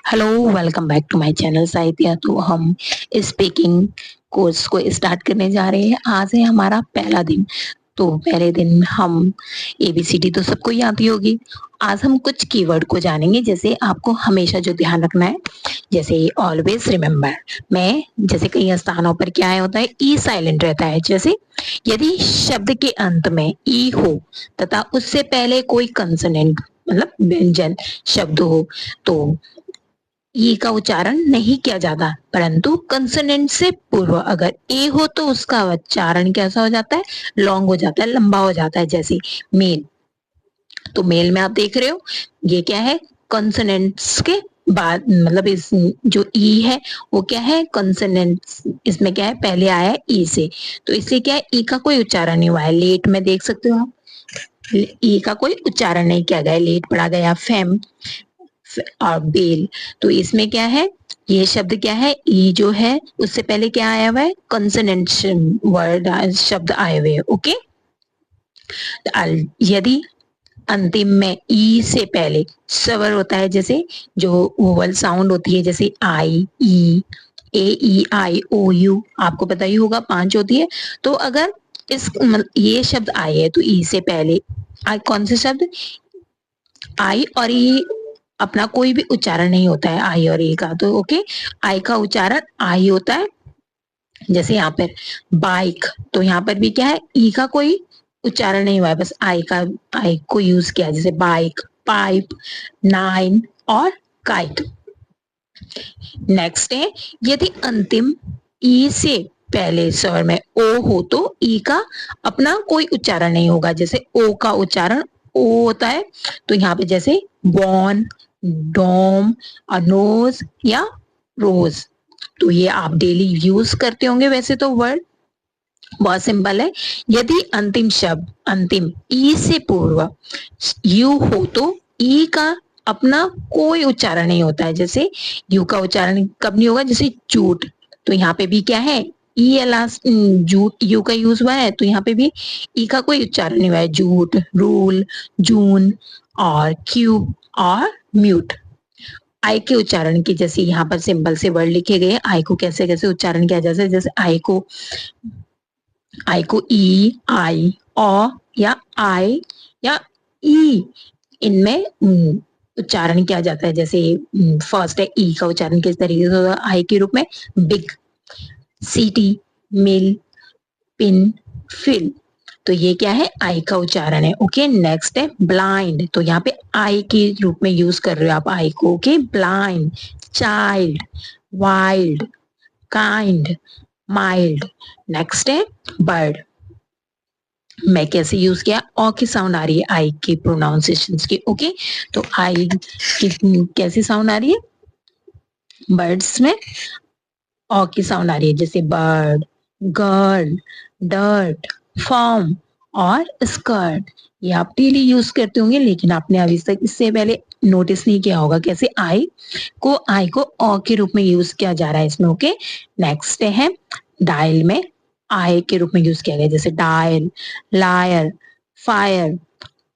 Hello, welcome back to my channel Sahitya. तो हम speaking course को स्टार्ट करने जा रहे हैं। आज है हमारा पहला दिन। तो पहले दिन हम एबीसीडी तो सबको ही आती होगी। आज हम कुछ कीवर्ड को जानेंगे। जैसे आपको हमेशा जो ध्यान रखना है, जैसे ऑलवेज रिमेम्बर, मैं जैसे कई स्थानों पर क्या है होता है, ई साइलेंट रहता है। जैसे यदि शब्द के अंत में ई हो तथा उससे पहले कोई कंसोनेंट मतलब व्यंजन शब्द हो तो ई का उच्चारण नहीं किया जाता, परंतु कंसोनेंट से पूर्व अगर ए हो तो उसका उच्चारण कैसा हो जाता है, लॉन्ग हो जाता है, लंबा हो जाता है। जैसे मेल, तो मेल में आप देख रहे हो ये क्या है, कंसोनेंट्स के बाद मतलब इस जो ई है वो क्या है, कंसोनेंट्स इसमें क्या है, पहले आया है ई से, तो इसलिए क्या है, ई का कोई उच्चारण नहीं हुआ है। लेट में देख सकते हो आप, ई का कोई उच्चारण नहीं किया गया, लेट पढ़ा गया। फेम और बेल, तो इसमें क्या है, ये शब्द क्या है, ई जो है उससे पहले क्या आया हुआ है, कंसोनेंट वर्ड शब्द आए हुए हैं। ओके, यदि अंतिम में ई से पहले स्वर होता है, जैसे जो वोवल साउंड होती है, जैसे आई, ई, ए, ई, आई, ओ, यू, आपको पता ही होगा 5 होती है। तो अगर इस ये शब्द आए है तो ई से पहले कौन से शब्द, आई और ई अपना कोई भी उच्चारण नहीं होता है, आई और ए का। तो ओके, आई का उच्चारण आई होता है। जैसे यहाँ पर बाइक, तो यहाँ पर भी क्या है, ई का कोई उच्चारण नहीं हुआ है, बस आई को यूज किया। जैसे बाइक, पाइप, नाइन और काइट। नेक्स्ट है, यदि अंतिम ई से पहले स्वर में ओ हो तो ई का अपना कोई उच्चारण नहीं होगा। जैसे ओ का उच्चारण ओ होता है, तो यहाँ पे जैसे बॉन, डोम, अनोज या रोज, तो ये आप डेली यूज करते होंगे वैसे तो वर्ड, बहुत सिंपल है। यदि अंतिम शब्द अंतिम ई से पूर्व यू हो तो ई का अपना कोई उच्चारण नहीं होता है। जैसे यू का उच्चारण कब नहीं होगा, जैसे जूट, तो यहाँ पे भी क्या है, ई एलास जूट, यू का यूज हुआ है, तो यहाँ पे भी ई का कोई उच्चारण नहीं हुआ है। जूट, रूल, जून और क्यूब और म्यूट। आई के उच्चारण की, जैसे यहाँ पर सिंपल से वर्ड लिखे गए, आई को कैसे कैसे उच्चारण किया जाता है। जैसे आई को ई, आई, ओ या आई या ई, इनमें उच्चारण किया जाता है। जैसे फर्स्ट है ई का उच्चारण किस तरीके से होगा, आई के रूप में बिग, सिटी, मिल, पिन, फिल, तो ये क्या है, आई का उच्चारण है। ओके, नेक्स्ट है ब्लाइंड, तो यहाँ पे आई के रूप में यूज कर रहे हो आप आई को। Okay, blind, child, wild, kind, mild. Next है बर्ड, मैं कैसे यूज किया, ओ की साउंड आ रही है आई की प्रोनाउंसिएशन की। ओके, तो आई की कैसी साउंड आ रही है, बर्ड्स में ओ की साउंड आ रही है। जैसे बर्ड, गर्ल, डर्ट, फॉर्म और स्कर्ट, ये आप डेली यूज करते होंगे, लेकिन आपने अभी तक इससे पहले नोटिस नहीं किया होगा कैसे आई को ओ के रूप में यूज किया जा रहा है इसमें। ओके, नेक्स्ट है डायल में आई के रूप में यूज किया गया, जैसे dial, liar, fire,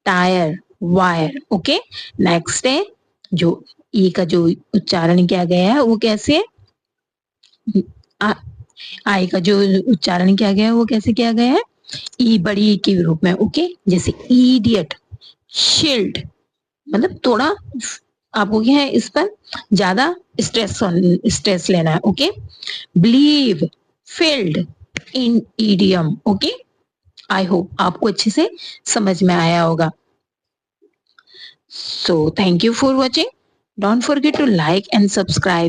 tyre, wire. Okay, next है जो ई का जो उच्चारण किया गया है वो कैसे है, आई का जो उच्चारण किया गया है वो कैसे किया गया है, ई बड़ी ई के रूप में। ओके, जैसे इडियट, शील्ड, मतलब थोड़ा आपको क्या है इस पर ज्यादा स्ट्रेस लेना है। Okay, believe, field, in idiom. Okay, I hope आपको अच्छे से समझ में आया होगा। So thank you for watching, don't forget to like and subscribe.